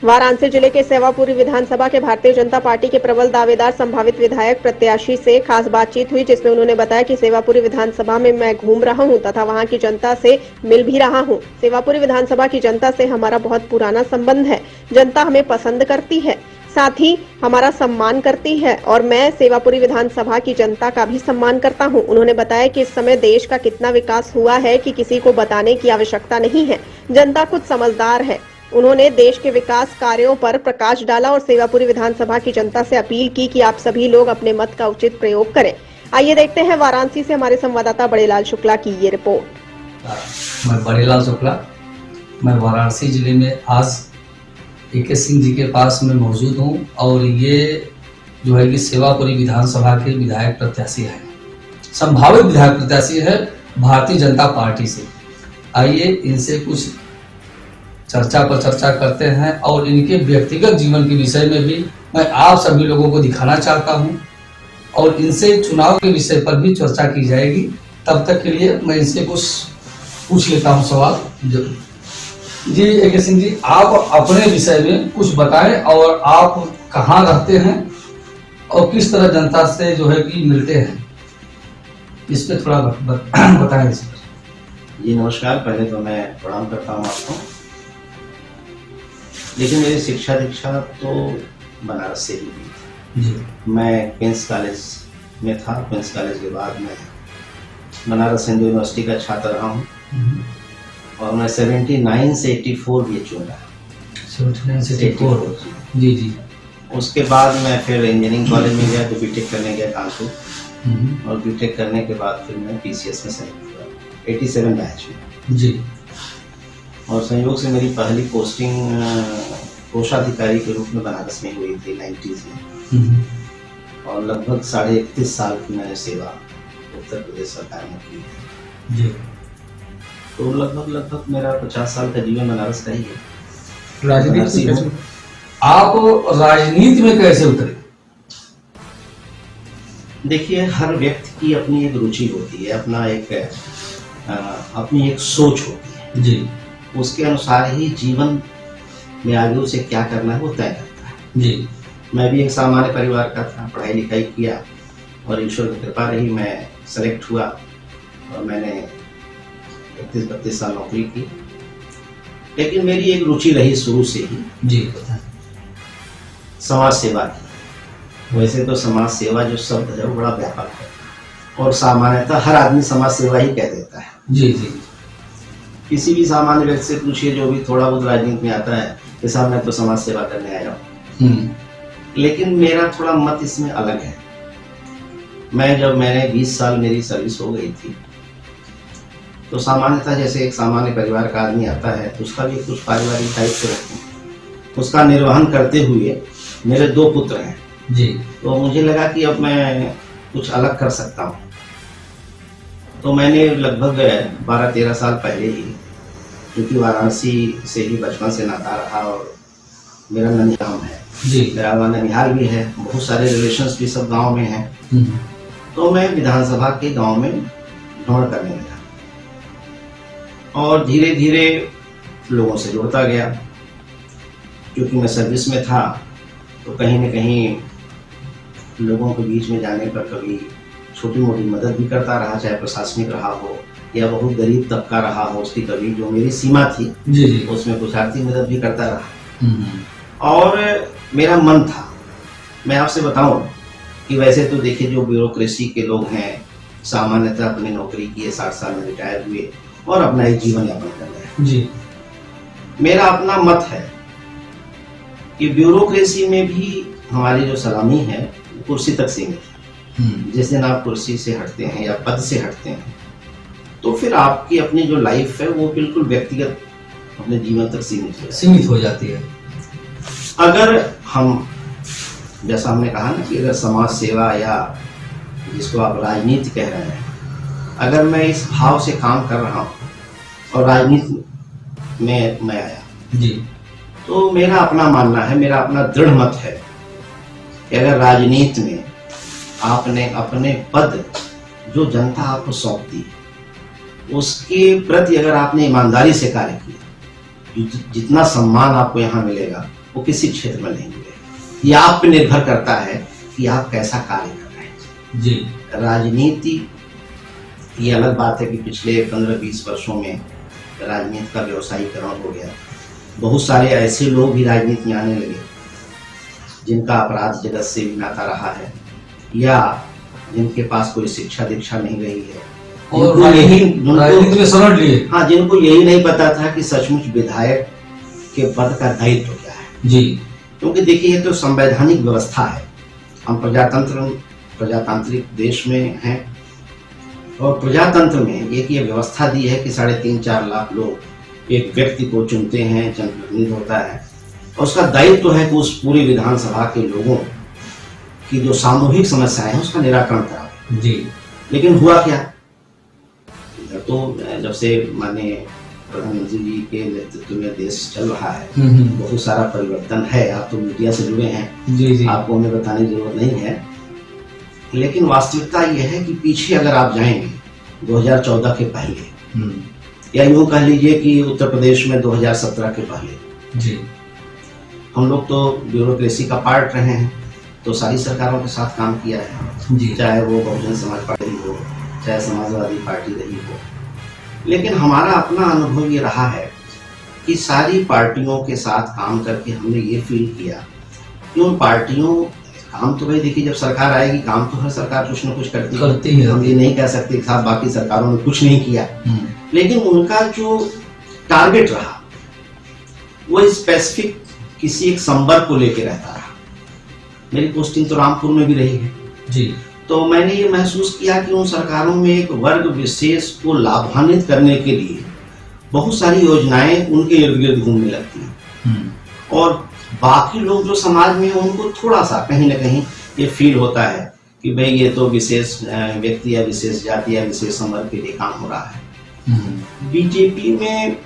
वाराणसी जिले के सेवापुरी विधानसभा के भारतीय जनता पार्टी के प्रबल दावेदार संभावित विधायक प्रत्याशी से खास बातचीत हुई, जिसमें उन्होंने बताया कि सेवापुरी विधानसभा में मैं घूम रहा हूं तथा वहां की जनता से मिल भी रहा हूं। सेवापुरी विधानसभा की जनता से हमारा बहुत पुराना संबंध है। जनता हमें पसंद करती है, साथ ही हमारा सम्मान करती है और मैं सेवापुरी विधानसभा की जनता का भी सम्मान करता हूं। उन्होंने बताया कि इस समय देश का कितना विकास हुआ है कि किसी को बताने की आवश्यकता नहीं है, जनता खुद समझदार है। उन्होंने देश के विकास कार्यों पर प्रकाश डाला और सेवापुरी विधानसभा की जनता से अपील की कि आप सभी लोग अपने मत का उचित प्रयोग करें। आइए देखते हैं वाराणसी से हमारे संवाददाता बड़ेलाल शुक्ला की ये रिपोर्ट। मैं बड़ेलाल शुक्ला, मैं वाराणसी जिले में आज ए.के. सिंह जी के पास में मौजूद हूं और ये जो है कि सेवापुरी विधानसभा के विधायक प्रत्याशी है, संभावित विधायक प्रत्याशी है भारतीय जनता पार्टी से। आइए इनसे कुछ चर्चा पर चर्चा करते हैं और इनके व्यक्तिगत जीवन के विषय में भी मैं आप सभी लोगों को दिखाना चाहता हूं और इनसे चुनाव के विषय पर भी चर्चा की जाएगी। तब तक के लिए मैं इनसे कुछ पूछ लेता हूं सवाल। जी ए.के. सिंह जी, आप अपने विषय में कुछ बताएं और आप कहाँ रहते हैं और किस तरह जनता से जो है कि मिलते हैं, इस पे थोड़ा बताएं इस पर। जी नमस्कार, पहले तो मैं प्रणाम करता हूँ आपको। लेकिन मेरी शिक्षा दीक्षा तो बनारस से ही हुई थी। मैं क्वींस कॉलेज में था। क्वींस कॉलेज के बाद मैं बनारस हिंदू यूनिवर्सिटी का छात्र रहा हूँ और मैं 79 से 84 BHU में रहा। 79 से 84 जी जी। उसके बाद मैं फिर इंजीनियरिंग कॉलेज में गया तो बीटेक करने गया कानपुर और बीटेक करने के बाद फिर मैं PCS में सेलेक्ट हुआ 87 बैच में जी। और संयोग से मेरी पहली पोस्टिंग कोषाधिकारी के रूप में बनारस में हुई थी 90s में और लगभग 31.5 साल की मैंने सेवा उत्तर प्रदेश सरकार में की है जी। तो लगभग मेरा 50 साल का जीवन बनारस का ही है। राजनीति में आप राजनीति में कैसे उतरे? देखिए, हर व्यक्ति की अपनी एक रुचि होती है, अपनी एक सोच होती है जी। उसके अनुसार ही जीवन में आगे उसे क्या करना है वो तय करता है जी। मैं भी एक सामान्य परिवार का था, पढ़ाई लिखाई किया और ईश्वर की कृपा रही, मैं सेलेक्ट हुआ और मैंने 31-32 साल नौकरी की। लेकिन मेरी एक रुचि रही शुरू से ही जी समाज सेवा की। वैसे तो समाज सेवा जो शब्द है वो बड़ा व्यापक है और सामान्यतः हर आदमी समाज सेवा ही कह देता है जी जी। किसी भी सामान्य व्यक्ति से पूछिए जो भी थोड़ा बहुत राजनीति में आता है कि साहब मैं तो समाज सेवा करने आया हूँ। लेकिन मेरा थोड़ा मत इसमें अलग है। मैंने 20 साल मेरी सर्विस हो गई थी तो सामान्यतः जैसे एक सामान्य परिवार का आदमी आता है तो उसका भी कुछ पारिवारिक दायित्व रखते हैं, उसका निर्वहन करते हुए मेरे 2 पुत्र हैं जी। तो मुझे लगा कि अब मैं कुछ अलग कर सकता हूँ। तो मैंने लगभग 12-13 साल पहले ही, क्योंकि वाराणसी से ही बचपन से नाता रहा और मेरा ननिहाल है जी, मेरा ननिहाल भी है, बहुत सारे रिलेशंस भी सब गांव में हैं। तो मैं विधानसभा के गांव में भ्रमण करने लगा और धीरे धीरे लोगों से जुड़ता गया। क्योंकि मैं सर्विस में था तो कहीं न कहीं लोगों के बीच में जाने पर कभी छोटी मोटी मदद भी करता रहा, चाहे प्रशासनिक रहा हो या बहुत गरीब तबका रहा हो, उसकी कभी जो मेरी सीमा थी जी। उसमें कुछ आर्थिक मदद भी करता रहा। और मेरा मन था, मैं आपसे बताऊं कि वैसे तो देखिए जो ब्यूरोक्रेसी के लोग हैं सामान्यतः अपनी नौकरी किए 60 साल में रिटायर हुए और अपना एक जीवन यापन कर रहे हैं जी। मेरा अपना मत है कि ब्यूरोक्रेसी में भी हमारी जो सलामी है कुर्सी तक सीमित है। जिस दिन आप कुर्सी से हटते हैं या पद से हटते हैं तो फिर आपकी अपनी जो लाइफ है वो बिल्कुल व्यक्तिगत अपने जीवन तक सीमित हो जाती है। अगर हम, जैसा हमने कहा ना कि अगर समाज सेवा या जिसको आप राजनीति कह रहे हैं, अगर मैं इस भाव से काम कर रहा हूँ और राजनीति में मैं आया जी, तो मेरा अपना मानना है, मेरा अपना दृढ़ मत है कि अगर राजनीति में आपने अपने पद जो जनता आपको सौंपती है उसके प्रति अगर आपने ईमानदारी से कार्य किया, जितना सम्मान आपको यहाँ मिलेगा वो किसी क्षेत्र में नहीं मिलेगा। ये आप पे निर्भर करता है कि आप कैसा कार्य कर रहे हैं। जी। राजनीति, ये अलग बात है कि पिछले 15-20 वर्षों में राजनीति का व्यवसायीकरण हो गया। बहुत सारे ऐसे लोग भी राजनीति में आने लगे जिनका अपराध जगत से भी नाता रहा है, या जिनके पास कोई शिक्षा दीक्षा नहीं रही है, और राजनीति में शरण लिए। हाँ, जिनको यही नहीं पता था कि सचमुच विधायक के पद का दायित्व क्या है। जी। क्योंकि देखिए, ये तो संवैधानिक व्यवस्था है। हम प्रजातांत्रिक देश में हैं, और प्रजातंत्र में एक ये व्यवस्था दी है कि 3.5-4 लाख लोग एक व्यक्ति को चुनते हैं, जनप्रतिनिधि होता है, और उसका दायित्व है कि उस पूरी विधानसभा के लोगों की जो सामूहिक समस्याएं हैं उसका निराकरण करावे। जी। लेकिन हुआ क्या, इधर तो जब से माननीय प्रधानमंत्री जी के नेतृत्व में देश चल रहा है, बहुत सारा परिवर्तन है। आप तो मीडिया से जुड़े हैं, जी जी, आपको हमें बताने की जरूरत नहीं है। लेकिन वास्तविकता यह है कि पीछे अगर आप जाएंगे 2014 के पहले, या यूं कह लीजिए कि उत्तर प्रदेश में 2017 के पहले, जी, हम लोग तो ब्यूरोक्रेसी का पार्ट रहे हैं, तो सारी सरकारों के साथ काम किया है, जी, चाहे वो बहुजन समाज पार्टी हो, चाहे समाजवादी पार्टी रही हो। लेकिन हमारा अपना अनुभव ये रहा है कि सारी पार्टियों के साथ काम करके हमने ये फील किया कि उन पार्टियों काम तो भाई देखिए, जब सरकार आएगी काम तो हर सरकार कुछ न कुछ करती है। हम ये नहीं कह सकते कि साहब बाकी सरकारों ने कुछ नहीं किया, लेकिन उनका जो टारगेट रहा वो स्पेसिफिक किसी एक संवर्ग को लेकर रहता रहा। मेरी पोस्टिंग तो रामपुर में भी रही है जी, तो मैंने ये महसूस किया कि उन सरकारों में एक वर्ग विशेष को लाभान्वित करने के लिए बहुत सारी योजनाएं उनके इर्द गिर्द घूमने लगती हैं, और बाकी लोग जो समाज में हैं उनको थोड़ा सा कहीं ना कहीं ये फील होता है कि भाई ये तो विशेष व्यक्ति या विशेष जाति या विशेष संवर्ग के लिए काम हो रहा है। बीजेपी में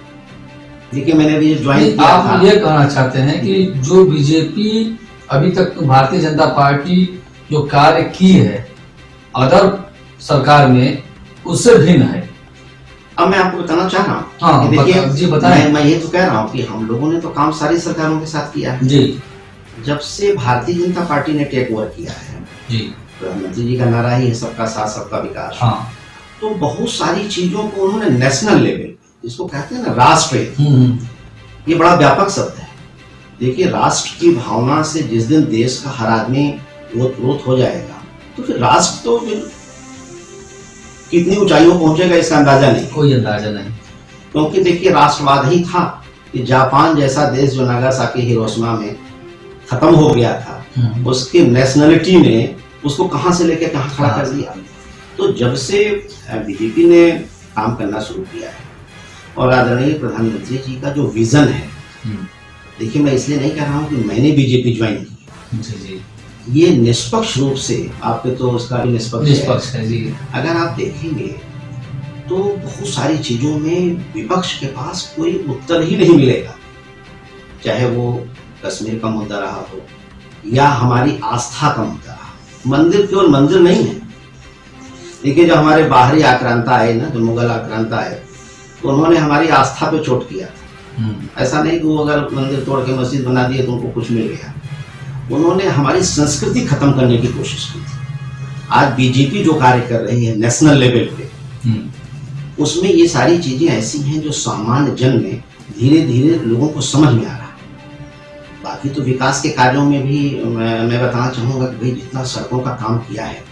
देखिए, मैंने अभी ज्वाइन किया था। आप ये कहना चाहते हैं कि जो बीजेपी अभी तक भारतीय जनता पार्टी जो कार्य की है अदर सरकार में उससे भिन्न है? अब मैं आपको बताना चाह रहा हूँ। हाँ, देखिए जी बताएं। मैं ये तो कह रहा हूँ कि हम लोगों ने तो काम सारी सरकारों के साथ किया है। जी। जब से भारतीय जनता पार्टी ने टेक ओवर किया है, जी, प्रधानमंत्री जी का नारा ही है सबका साथ सबका विकास। हाँ, तो बहुत सारी चीजों को उन्होंने नेशनल लेवल, जिसको कहते हैं ना राष्ट्र, ये बड़ा व्यापक शब्द है। देखिए, राष्ट्र की भावना से जिस दिन देश का हर आदमी ओतप्रोत हो जाएगा तो फिर राष्ट्र तो फिर कितनी ऊंचाइयों पहुंचेगा इसका अंदाजा नहीं, कोई अंदाजा नहीं। क्योंकि देखिए, राष्ट्रवाद ही था कि जापान जैसा देश जो नागासाकी हिरोशिमा में खत्म हो गया था, उसकी नेशनलिटी ने उसको कहां से लेकर कहां खड़ा कर दिया। तो जब से बीजेपी ने काम करना शुरू किया है और आदरणीय प्रधानमंत्री जी का जो विजन है, देखिए मैं इसलिए नहीं कह रहा हूं कि मैंने बीजेपी ज्वाइन की, जी जी, ये निष्पक्ष रूप से, आपके तो उसका भी निष्पक्ष है जी। अगर आप देखेंगे तो बहुत सारी चीजों में विपक्ष के पास कोई उत्तर ही नहीं मिलेगा, चाहे वो कश्मीर का मुद्दा रहा हो या हमारी आस्था का मुद्दा रहा। मंदिर केवल मंदिर नहीं है। देखिए, जब हमारे बाहरी आक्रांता आए ना, जो मुगल आक्रांता आए, तो उन्होंने हमारी आस्था पे चोट किया था। ऐसा नहीं कि वो अगर मंदिर तोड़ के मस्जिद बना दिए तो उनको कुछ मिल गया। उन्होंने हमारी संस्कृति खत्म करने की कोशिश की थी। आज बीजेपी जो कार्य कर रही है नेशनल लेवल पे, उसमें ये सारी चीजें ऐसी हैं जो सामान्य जन में धीरे धीरे लोगों को समझ में आ रहा है। बाकी तो विकास के कार्यों में भी मैं बताना चाहूंगा कि भाई जितना सड़कों का काम किया है,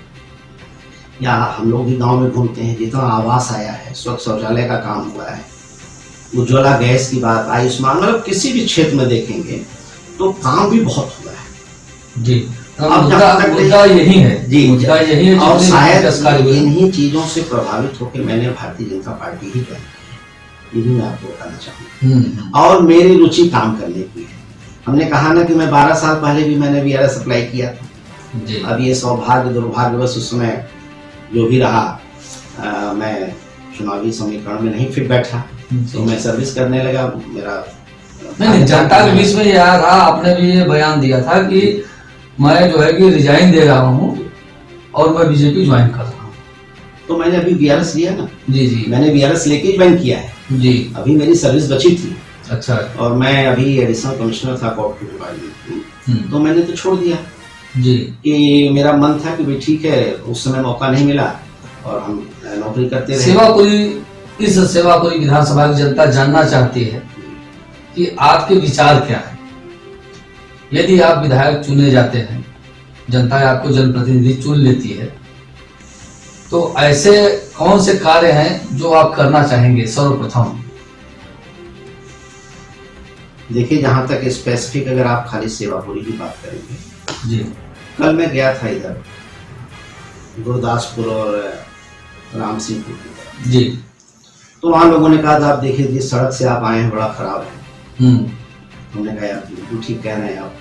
या हम लोग भी गांव में घूमते हैं, जितना आवास आया है, स्वच्छ शौचालय का काम हुआ है, उज्ज्वला गैस की बात, आयुष्मान, मतलब किसी भी क्षेत्र में देखेंगे तो काम भी बहुत हुआ है जी। मुद्दा यही है जी, मुद्दा यही है। और शायद इन्हीं चीजों से प्रभावित होकर मैंने भारतीय जनता पार्टी ही ज्वाइन की, ये भी मैं आपको बताना चाहूँगा। और मेरी रुचि काम करने की है। हमने कहा ना कि मैं 12 साल पहले भी मैंने VRS अप्लाई किया था। अब ये सौभाग्य दुर्भाग्यवश उस समय जो भी रहा, मैं चुनावी समीकरण में नहीं फिट बैठा, तो मैं सर्विस करने लगा। मेरा नहीं, जनता के बीच में ये रहा, आपने भी ये बयान दिया था कि मैं जो है कि रिजाइन दे रहा हूँ और मैं बीजेपी ज्वाइन कर रहा हूँ। तो मैंने अभी VRS लिया ना जी जी, मैंने VRS लेके ज्वाइन किया है जी। अभी मेरी सर्विस बची थी, अच्छा। और मैं अभी एडिशनल कमिश्नर था कोर्ट की, तो मैंने तो छोड़ दिया जी। कि मेरा मन था कि भाई ठीक है, उस समय मौका नहीं मिला और हम नौकरी करते रहे। इस सेवापुरी विधानसभा की जनता जानना चाहती है कि आपके विचार क्या है। यदि आप विधायक चुने जाते हैं, जनता आपको जनप्रतिनिधि चुन लेती है, तो ऐसे कौन से कार्य हैं जो आप करना चाहेंगे सर्वप्रथम? देखिए, जहां तक स्पेसिफिक अगर आप खाली सेवापुरी की बात करेंगे जी, कल मैं गया था इधर गुरदासपुर और राम सिंहपुर की तरफ, जी, तो वहां लोगों ने कहा था आप देखिए जिस सड़क से आप आए हैं बड़ा खराब है। हमने कहा यार बिल्कुल ठीक कह रहे हैं आप।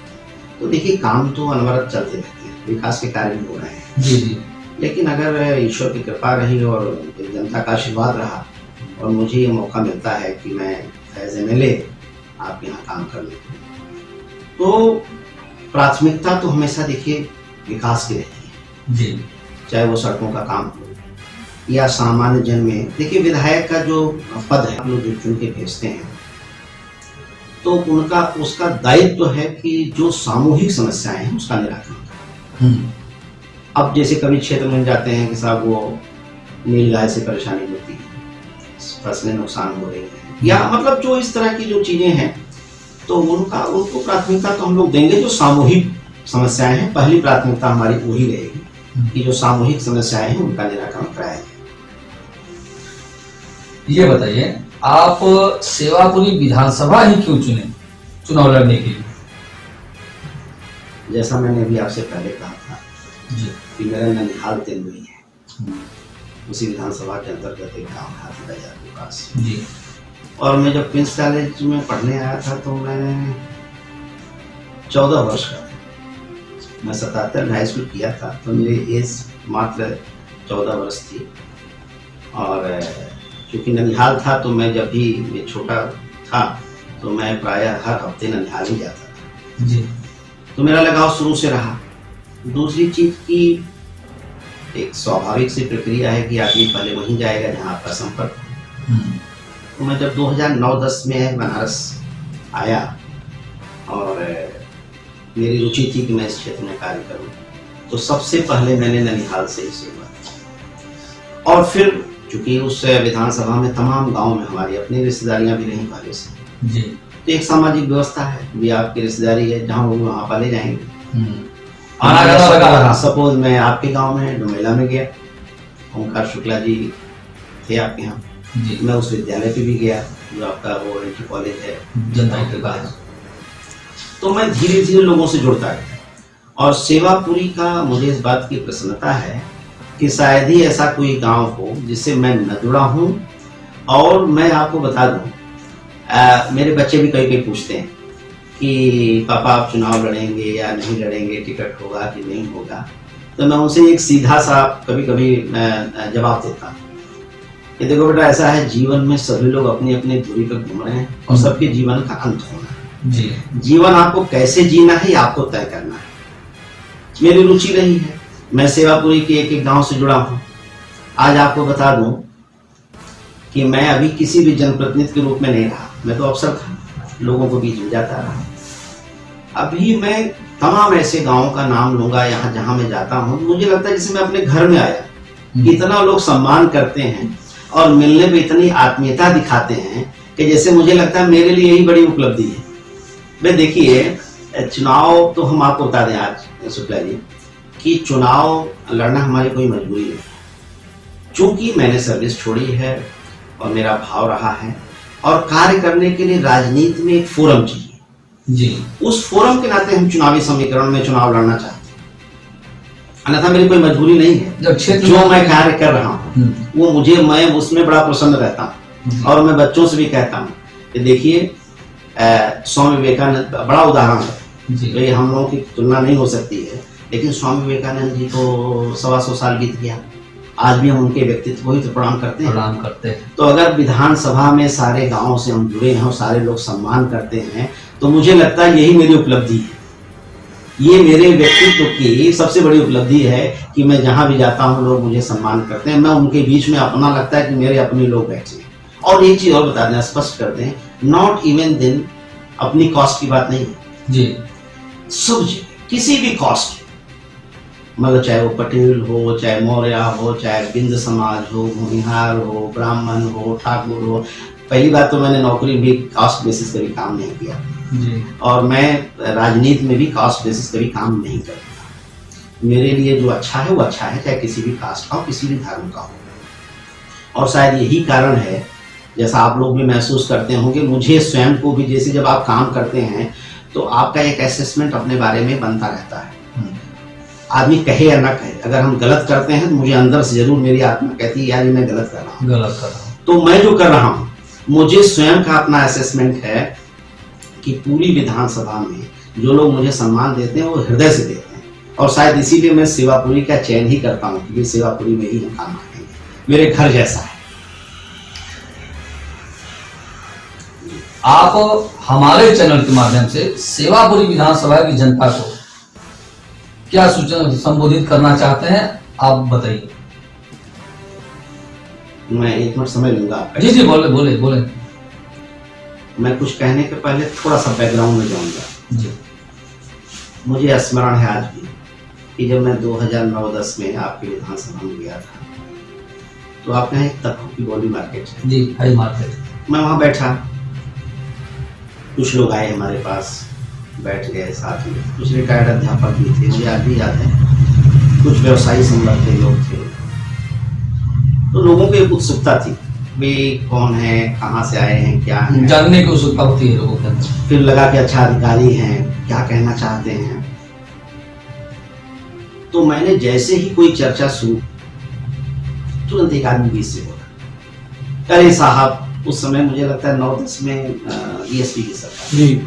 तो देखिए, काम तो अनवरत चलते रहते हैं, विकास के कार्य भी हो रहे हैं। जी, जी, लेकिन अगर ईश्वर की कृपा रही और जनता का आशीर्वाद रहा और मुझे ये मौका मिलता है कि मैं एज MLA आपके यहाँ काम कर लूँ, तो प्राथमिकता तो हमेशा देखिए विकास की रहती है। जी, चाहे वो सड़कों का काम हो या सामान्य जन में। देखिए, विधायक का जो पद है, आप लोग जो चुन के भेजते हैं, तो उनका उसका दायित्व है कि जो सामूहिक समस्याएं हैं उसका निराकरण करें। अब जैसे कभी क्षेत्र में जाते हैं कि साहब वो नीलगाय से परेशानी होती है, फसलें नुकसान हो रही है, या मतलब जो इस तरह की जो चीजें हैं, तो उनको प्राथमिकता तो हम लोग देंगे। जो सामूहिक समस्याएं हैं, पहली प्राथमिकता हमारी वही रहेगी कि जो सामूहिक समस्याएं हैं उनका निराकरण कराया जाए। ये बताइए, आप सेवापुरी विधानसभा ही क्यों चुने चुनाव लड़ने के लिए? जैसा मैंने अभी आपसे पहले कहा था जी, कि मेरा ननिहाल तेंदुई है, उसी विधानसभा के अंतर्गत एक गाँव है हाथी बाजार के पास। जी, और मैं जब प्रिंस कॉलेज में पढ़ने आया था तो मैं 14 वर्ष का था। मैं 77 हाई स्कूल किया था, तो मेरी एज मात्र 14 वर्ष थी। और क्योंकि ननिहाल था, तो मैं जब भी मैं छोटा था तो मैं प्रायः हर हफ्ते ननिहाल ही जाता था। जी, तो मेरा लगाव शुरू से रहा। दूसरी चीज की एक स्वाभाविक सी प्रक्रिया है कि आदमी पहले वहीं जाएगा जहां आपका संपर्क हो। तो मैं जब 2009-10 में बनारस आया और मेरी रुचि थी कि मैं इस क्षेत्र में कार्य करूं, तो सबसे पहले मैंने ननिहाल से ही शुरुआत की। और फिर चूंकि उस विधानसभा में तमाम गांव में हमारी अपनी रिश्तेदारियां भी रहीं पहले से, जी, तो एक सामाजिक व्यवस्था है, भी आपकी रिश्तेदारी है, जहाँ होगी वहाँ पाले जाएंगे। आना जाना लगा रहा। सपोज मैं आपके गांव में डुमेला में गया, ओंकार शुक्ला जी थे आपके यहाँ, जी, मैं उस विद्यालय पे भी गया जो आपका वो इंटर कॉलेज है जनता के पास। तो मैं धीरे धीरे लोगों से जुड़ता गया। और सेवापुरी का मुझे इस बात की प्रसन्नता है कि शायद ही ऐसा कोई गांव हो जिससे मैं न जुड़ा हूं। और मैं आपको बता दूं, मेरे बच्चे भी कई पूछते हैं कि पापा आप चुनाव लड़ेंगे या नहीं लड़ेंगे, टिकट होगा कि नहीं होगा। तो मैं उनसे एक सीधा सा कभी कभी जवाब देता हूँ कि देखो बेटा, ऐसा है जीवन में सभी लोग अपनी अपनी दूरी पर घूम रहे हैं और सबके जीवन का अंत होना है। जी, जीवन आपको कैसे जीना है ये आपको तय करना है। मेरी रुचि रही है, मैं सेवापुरी के एक एक गांव से जुड़ा हूं। आज आपको बता दूं कि मैं अभी किसी भी जनप्रतिनिधि के रूप में नहीं रहा, मैं तो अफसर था, लोगों को बीच में जाता रहा। अभी मैं तमाम ऐसे गांवों का नाम लूंगा यहाँ जहां मैं जाता हूं, मुझे लगता है जैसे मैं अपने घर में आया। इतना लोग सम्मान करते हैं और मिलने पे इतनी आत्मीयता दिखाते हैं कि जैसे मुझे लगता है मेरे लिए यही बड़ी उपलब्धि है। भाई देखिए, चुनाव तो हम आपको बता दें आज शुक्ला जी कि चुनाव लड़ना हमारी कोई मजबूरी नहीं है। चूंकि मैंने सर्विस छोड़ी है और मेरा भाव रहा है और कार्य करने के लिए राजनीति में एक फोरम चाहिए। जी, उस फोरम के नाते हम चुनावी समीकरण में चुनाव लड़ना चाहते हैं, अन्यथा मेरी कोई मजबूरी नहीं है। जब क्षेत्र जो मैं कार्य कर रहा हूँ वो मैं उसमें बड़ा प्रसन्न रहता हूँ। और मैं बच्चों से भी कहता हूँ कि देखिए, स्वामी विवेकानंद बड़ा उदाहरण है। जी, तो ये हम लोगों की तुलना नहीं हो सकती है, लेकिन स्वामी विवेकानंद जी तो 125 साल बीत गया, आज भी हम उनके व्यक्तित्व को ही तो प्रणाम करते हैं। तो अगर विधानसभा में सारे गांवों से हम जुड़े हैं और सारे लोग सम्मान करते हैं, तो मुझे लगता है यही मेरी उपलब्धि है। ये मेरे व्यक्तित्व की सबसे बड़ी उपलब्धि है कि मैं जहां भी जाता हूं लोग मुझे सम्मान करते हैं, मैं उनके बीच में अपना लगता है कि मेरे अपने लोग बैठे हैं। और एक चीज और बता दें, स्पष्ट कर दें, नॉट इवन देन अपनी कॉस्ट की बात नहीं है, जी सब किसी भी कॉस्ट, मतलब चाहे वो पटेल हो, चाहे मौर्य हो, चाहे बिंद समाज हो, भूमिहार हो, ब्राह्मण हो, ठाकुर हो। पहली बात तो मैंने नौकरी भी कास्ट बेसिस कभी काम नहीं किया जी और मैं राजनीति में भी कास्ट बेसिस कभी काम नहीं करता। मेरे लिए जो अच्छा है वो अच्छा है, चाहे किसी भी कास्ट का हो, किसी भी धर्म का हो। और शायद यही कारण है, जैसा आप लोग भी महसूस करते होंगे, मुझे स्वयं को भी, जैसे जब आप काम करते हैं तो आपका एक असेसमेंट अपने बारे में बनता रहता है। आदमी कहे या ना कहे, अगर हम गलत करते हैं तो मुझे अंदर से जरूर मेरी आत्मा कहती है यार ये मैं गलत कर रहा हूँ। तो मैं जो कर रहा हूँ, मुझे स्वयं का अपना असेसमेंट है कि पूरी विधानसभा में जो लोग मुझे सम्मान देते हैं वो हृदय से देते हैं। और शायद इसीलिए मैं सेवापुरी का चयन ही करता हूँ, क्योंकि सेवापुरी में ही हम काम करेंगे, मेरे घर जैसा है। आप हमारे चैनल के माध्यम से सेवापुरी विधानसभा की जनता को क्या सूचना संबोधित करना चाहते हैं, आप बताइए। मैं एक मिनट समय लूंगा आपका। जी जी बोले बोले बोले। मैं कुछ कहने के पहले थोड़ा सा बैकग्राउंड में जाऊंगा। जी मुझे स्मरण है आज भी कि जब मैं 2009-10 में आपके विधानसभा में गया था, तो आपके यहाँ एक तखो की बॉडी मार्केट है। जी हाई मार्केट। मैं वहाँ बैठा, कुछ लोग आए हमारे पास, बैठ गए साथ में, कुछ रिटायर्ड अध्यापक भी थे, मुझे आज भी याद है, कुछ व्यवसायी संबंध के लोग थे। तो लोगों को एक उत्सुकता थी, वे कौन है, कहाँ से आए हैं, क्या है, जानने की उत्सुकता होती है लोगों के अंदर। फिर लगा कि अच्छा अधिकारी हैं, क्या कहना चाहते हैं। तो मैंने जैसे ही कोई चर्चा शुरू, तुरंत एक आदमी बीच से बोला, अरे साहब, उस समय मुझे लगता है 9-10 में ESP की सरकार, जी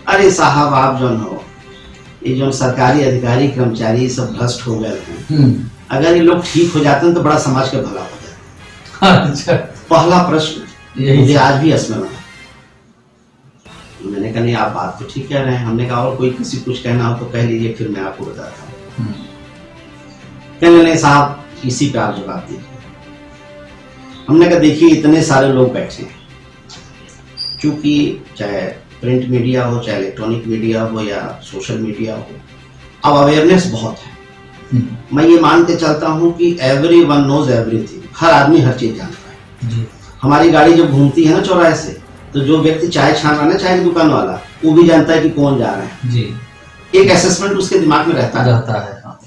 अरे साहब आप जो हो, ये जो सरकारी अधिकारी कर्मचारी सब भ्रष्ट हो गए हैं, अगर ये लोग ठीक हो जाते हैं तो बड़ा समाज का भला हो जाता है। अच्छा, पहला प्रश्न यही मुझे आज भी स्मरण है। मैंने कहा नहीं आप बात तो ठीक कह रहे हैं। हमने कहा और कोई किसी कुछ कहना हो तो कह लीजिए, फिर मैं आपको बताता हूँ। कहने नहीं साहब इसी पे आप जवाब दीजिए। हमने कहा देखिए इतने सारे लोग बैठे हैं, क्योंकि चाहे प्रिंट मीडिया हो, चाहे इलेक्ट्रॉनिक मीडिया हो या सोशल मीडिया हो, अब अवेयरनेस बहुत है। मैं ये मान के चलता हूँ कि एवरीवन नोज एवरीथिंग, हर आदमी हर चीज जानता है। जी हमारी गाड़ी जब घूमती है ना चौराहे से, तो जो व्यक्ति चाय छान रहा है ना, चाय की दुकान वाला, वो भी जानता है कि कौन जा रहा है। जी एक असेसमेंट उसके दिमाग में रहता है। हाँ।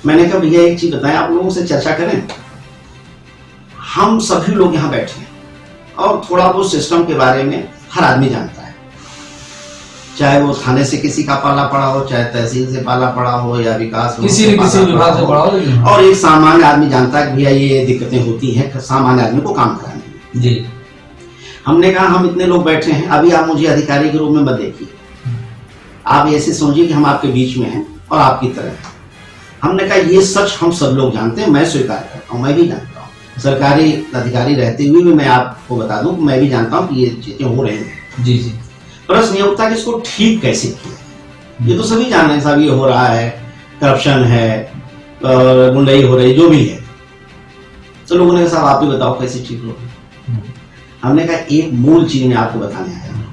मैंने कहा भैया एक चीज बताएं, आप लोगों से चर्चा करें। हम सभी लोग यहाँ बैठे हैं और थोड़ा बहुत सिस्टम के बारे में हर आदमी जानता है, चाहे वो थाने से किसी का पाला पड़ा हो, चाहे तहसील से पाला पड़ा हो, या विकास किसी न किसी विभाग से पड़ा हो। और एक सामान्य आदमी जानता है कि भैया ये दिक्कतें होती हैं सामान्य आदमी को काम कराने में। जी हमने कहा हम इतने लोग बैठे हैं, अभी आप मुझे अधिकारी के रूप में मत देखिए, आप ऐसे समझिए कि हम आपके बीच में हैं और आपकी तरह हैं। हमने कहा ये सच हम सब लोग जानते हैं, मैं स्वीकार करता हूँ, मैं भी जानता हूँ, सरकारी अधिकारी रहते हुए भी मैं आपको बता दूं, मैं भी जानता हूँ कि ये चीजें हो रही हैं। जी जी। प्रश्न ये उठता है कि इसको ठीक कैसे किया। ये तो सभी जान रहे हैं साहब, ये हो रहा है, करप्शन है, गुंडाई हो रही, जो भी है। तो लोगों ने कहा साहब आप ही बताओ कैसे ठीक हो। हमने कहा एक मूल चीज मैं आपको बताने आया हूं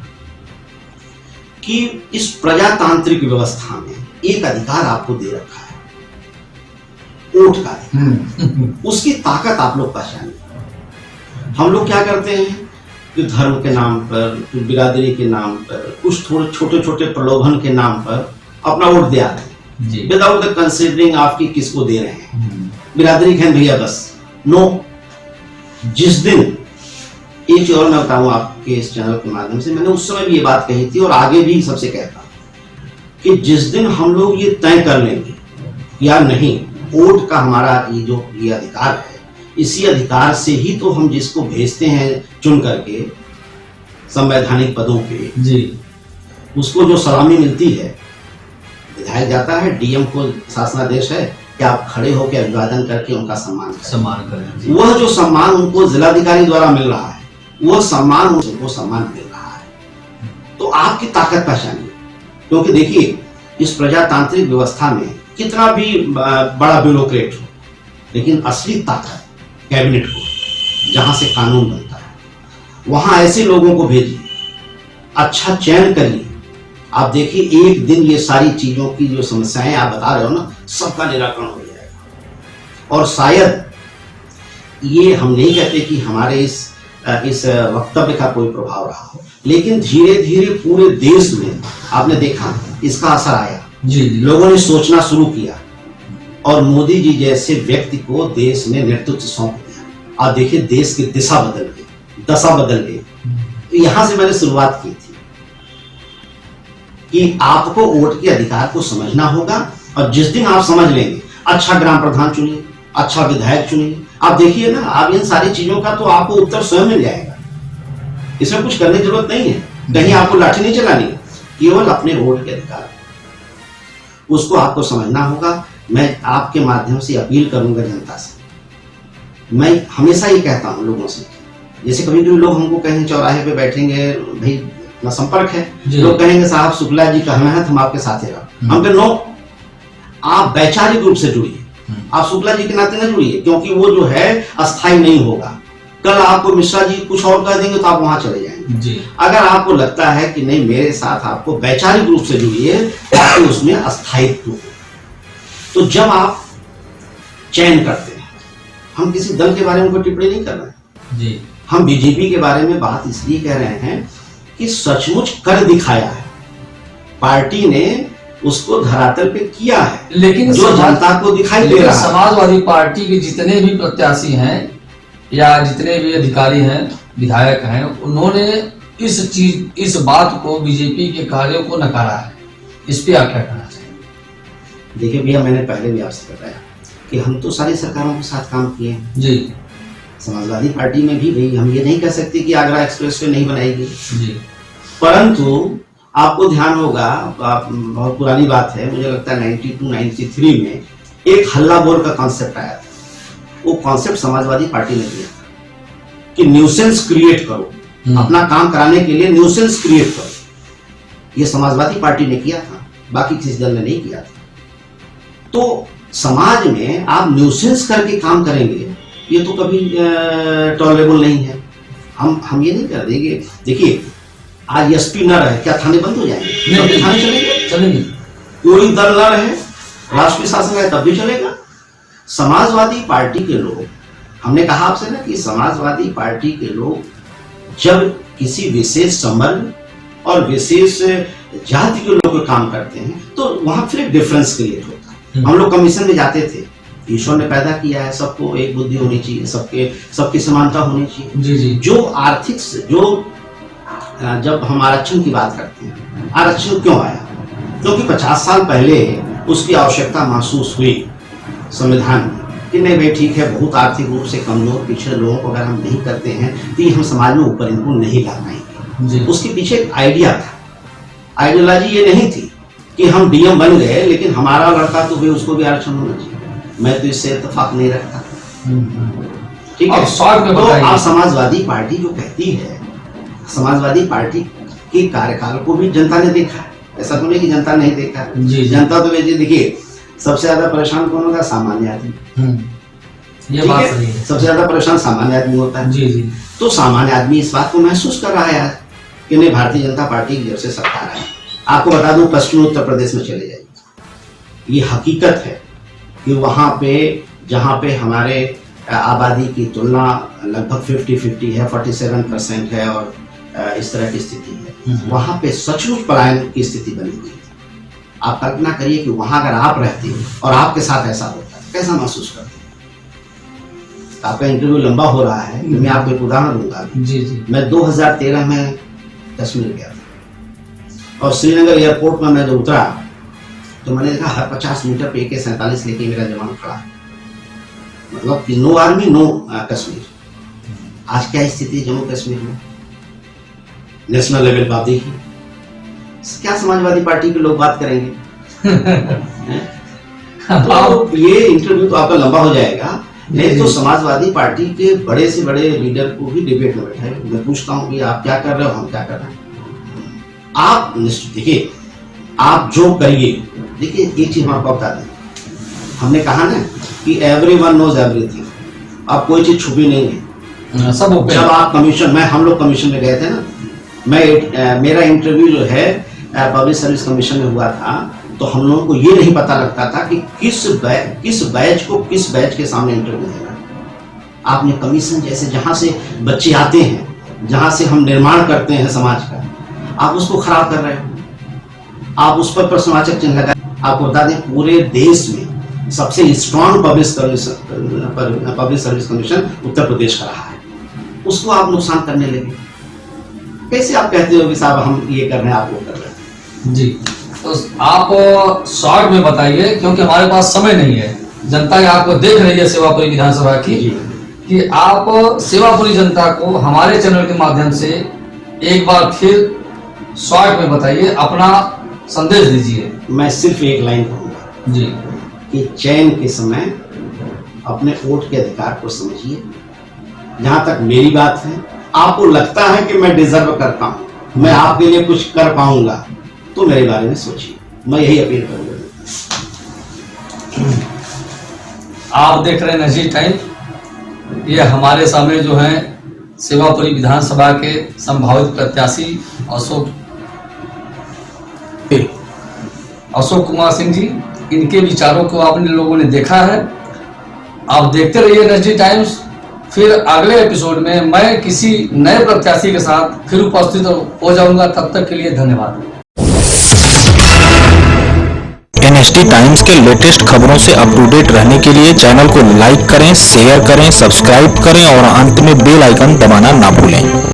कि इस प्रजातांत्रिक व्यवस्था में एक अधिकार आपको दे रखा है, वोट का अधिकार। उसकी ताकत आप लोग पहचानिए। हम लोग क्या करते हैं कि धर्म के नाम पर, बिरादरी के नाम पर, कुछ थोड़े छोटे छोटे प्रलोभन के नाम पर अपना वोट दे आते हैं, विदाउट द कंसिडरिंग आपकी किसको दे रहे हैं। बिरादरी कहें भैया बस नो। जिस दिन एक चीज और मैं बताऊं आपके इस चैनल के माध्यम से, मैंने उस समय भी ये बात कही थी और आगे भी सबसे कहता कि जिस दिन हम लोग ये तय कर लेंगे या नहीं, वोट का हमारा ये अधिकार है, इसी अधिकार से ही तो हम जिसको भेजते हैं चुन करके संवैधानिक पदों पे, जी उसको जो सलामी मिलती है, विधायक जाता है, DM को शासनादेश है कि आप खड़े होकर अभिवादन करके उनका सम्मान करें। वह जो सम्मान उनको जिलाधिकारी द्वारा मिल रहा है, वह सम्मान उनको सम्मान मिल रहा है। तो आपकी ताकत पहचानिए, क्योंकि देखिए इस प्रजातांत्रिक व्यवस्था में कितना भी बड़ा ब्यूरोक्रेट हो, लेकिन असली ताकत कैबिनेट को, जहां से कानून बनता है, वहां ऐसे लोगों को भेजिए, अच्छा चयन करिए। आप देखिए एक दिन ये सारी चीजों की जो समस्याएं आप बता रहे हो ना, सबका निराकरण हो जाएगा। और शायद ये हम नहीं कहते कि हमारे इस वक्तव्य का कोई प्रभाव रहा हो, लेकिन धीरे धीरे पूरे देश में आपने देखा इसका असर आया। जी। लोगों ने सोचना शुरू किया और मोदी जी जैसे व्यक्ति को देश ने नेतृत्व सौंप दिया। आप देखिए देश की दिशा बदल गई, दशा बदल गई। तो यहां से मैंने शुरुआत की थी कि आपको वोट के अधिकार को समझना होगा, और जिस दिन आप समझ लेंगे, अच्छा ग्राम प्रधान चुनिए, अच्छा विधायक चुनिए। आप देखिए ना, आप इन सारी चीजों का तो आपको उत्तर स्वयं मिल जाएगा। इसमें कुछ करने की जरूरत नहीं है, कहीं आपको लाठी नहीं चलानी है, केवल अपने वोट के अधिकार उसको आपको समझना होगा। मैं आपके माध्यम से अपील करूंगा जनता से। मैं हमेशा ये कहता हूं लोगों से, जैसे कभी कभी लोग हमको कहेंगे चौराहे पे बैठेंगे, भाई अपना संपर्क है, लोग कहेंगे साहब शुक्ला जी कहना है हम आपके साथ ही रहो। हम कहें नो, आप वैचारिक रूप से जुड़िए, आप शुक्ला जी के नाते न जुड़िए, क्योंकि वो जो है अस्थायी नहीं होगा। कल आपको मिश्रा जी कुछ और कह देंगे तो आप वहां चले जाएंगे जी। अगर आपको लगता है कि नहीं मेरे साथ आपको वैचारिक रूप से जुड़िए ताकि उसमें अस्थायित्व हो। तो जब आप चयन करते हैं, हम किसी दल के बारे में कोई टिप्पणी नहीं कर रहे हैं जी, हम बीजेपी के बारे में बात इसलिए कह रहे हैं कि सचमुच कर दिखाया है, पार्टी ने उसको धरातल पे किया है, लेकिन जो जनता को दिखाई दे रहा है। समाजवादी पार्टी के जितने भी प्रत्याशी हैं या जितने भी अधिकारी हैं, विधायक हैं, उन्होंने इस बात को, बीजेपी के कार्यों को नकारा है। इस पे आप क्या कहना चाहिए? देखिए भैया, मैंने पहले भी आपसे बताया कि हम तो सारी सरकारों के साथ काम किए हैं जी। समाजवादी पार्टी में भी भाई हम ये नहीं कह सकते कि आगरा एक्सप्रेस वे नहीं बनाएगी जी, परंतु आपको ध्यान होगा, बहुत पुरानी बात है, मुझे लगता है 92-93 में एक हल्ला बोल का कॉन्सेप्ट आया था। वो कॉन्सेप्ट समाजवादी पार्टी ने दिया था कि न्यूसेंस क्रिएट करो, अपना काम कराने के लिए न्यूसेंस क्रिएट करो। ये समाजवादी पार्टी ने किया था, बाकी किसी दल ने नहीं किया था। तो समाज में आप न्यूसेंस करके काम करेंगे, ये तो कभी टॉलरेबल नहीं है। हम ये नहीं कर देंगे। देखिए आज एसपी न रहे, क्या थाने बंद हो जाएंगे? नहीं, थाने चलेंगे। कोई दल न रहे, राष्ट्रीय शासन रहे, तब भी चलेगा। समाजवादी पार्टी के लोग, हमने कहा आपसे ना कि समाजवादी पार्टी के लोग जब किसी विशेष संबंध और विशेष जाति के लोग काम करते हैं तो वहां फिर एक डिफरेंस क्रिएट होता है। हम लोग कमीशन में जाते थे, ईश्वर ने पैदा किया है, सबको एक बुद्धि होनी चाहिए, सबकी समानता होनी चाहिए जी जी। जो आर्थिक जब हम आरक्षण की बात करते हैं, आरक्षण क्यों आया? क्योंकि 50 साल पहले उसकी आवश्यकता महसूस हुई संविधान में कि नहीं भाई ठीक है, बहुत आर्थिक रूप से कमजोर पिछड़े लोगों को अगर हम नहीं करते हैं तो ये हम समाज में ऊपर इनको नहीं ला पाएंगे। उसके पीछे एक आइडिया था, आइडियोलॉजी ये नहीं थी कि हम डीएम बन गए लेकिन हमारा लड़का तो भी उसको भी आरक्षण होना चाहिए। मैं तो इससे इत्तेफाक नहीं रखता, ठीक है। तो आप समाजवादी पार्टी जो कहती है, समाजवादी पार्टी के कार्यकाल को भी जनता ने देखा है, ऐसा तो नहीं कि जनता नहीं देखा। जनता तो देखिए सबसे ज्यादा परेशान कौन होगा? सामान्य आदमी। ये बात सही है, सबसे ज्यादा परेशान सामान्य आदमी होता है जी जी। तो सामान्य आदमी इस बात को महसूस कर रहा है आज कि नहीं भारतीय जनता पार्टी की जब से सरकार है। आपको बता दूं, पश्चिमी उत्तर प्रदेश में चले जाइए, ये हकीकत है कि वहां पे जहां पे हमारे आबादी की तुलना लगभग 50-50 है, 47% है और इस तरह की स्थिति है, वहां पे सचमुच पलायन की स्थिति बनी हुई है। आप कल्पना करिए कि वहां अगर आप रहते और आपके साथ ऐसा होता, कैसा महसूस करते? आपका इंटरव्यू लंबा हो रहा है, मैं आपको एक उदाहरण दूंगा जी जी। मैं 2013 में कश्मीर गया था और श्रीनगर एयरपोर्ट में मैं जब उतरा तो मैंने देखा हर 50 मीटर पे AK-47 लेके मेरा जवान खड़ा है, मतलब कि नो आर्मी नो कश्मीर। आज क्या स्थिति जम्मू कश्मीर में? नेशनल लेवल पर आप देखिए, क्या समाजवादी पार्टी के लोग बात करेंगे? तो ये इंटरव्यू तो आपका लंबा हो जाएगा, नहीं तो समाजवादी पार्टी के बड़े से बड़े लीडर को भी डिबेट में बैठाए, मैं पूछता हूँ कि आप क्या कर रहे हो, हम क्या कर रहे हैं। आप देखिए, आप जो करिए, देखिए एक चीज हम आपको बता दें, हमने कहा ना कि एवरीवन नोज एवरीथिंग, आप कोई चीज छुपी नहीं है। सब ओपन। जब आप कमीशन हम लोग कमीशन में गए थे ना, मेरा इंटरव्यू जो है पब्लिक सर्विस कमीशन में हुआ था, तो हम लोगों को ये नहीं पता लगता था कि किस बैच को किस बैच के सामने इंटरव्यू देना। आपने कमीशन जैसे जहाँ से बच्चे आते हैं, जहाँ से हम निर्माण करते हैं समाज का, आप उसको खराब कर रहे हो। आप उस पर प्रश्नवाचक चिन्ह लगा। आपको बता दें पूरे देश में सबसे strong public service commission Uttar Pradesh का रहा है, उसको आप नुकसान करने लगे। कैसे आप कहते हो कि साहब हम ये कर रहे हैं, आप वो कर रहे हैं? जी, तो आप शॉर्ट में बताइए, क्योंकि हमारे पास समय नहीं है। जनता आपको देख रही है सेवापुरी विधानसभा की, कि आप सेवापुरी जनता को हमारे चैनल के माध्यम से एक बार फिर शॉर्ट में बताइए, अपना संदेश दीजिए। मैं सिर्फ एक लाइन कहूँगा जी, कि चयन के समय अपने वोट के अधिकार को समझिए। जहाँ तक मेरी बात है, आपको लगता है कि मैं डिजर्व करता हूँ, मैं आपके लिए कुछ कर पाऊंगा, तो मेरे बारे में सोचिए। मैं यही अपील करूंगा। आप देख रहे हैं नजदीक टाइम। ये हमारे सामने जो है सेवापुरी विधानसभा के संभावित प्रत्याशी अशोक कुमार सिंह जी, इनके विचारों को आपने लोगों ने देखा है। आप देखते रहिए नजदीक टाइम्स। फिर अगले एपिसोड में मैं किसी नए प्रत्याशी के साथ फिर उपस्थित हो जाऊंगा। तब तक के लिए धन्यवाद। NST टाइम्स के लेटेस्ट खबरों से अप टू डेट रहने के लिए चैनल को लाइक करें, शेयर करें, सब्सक्राइब करें और अंत में बेल आइकन दबाना ना भूलें।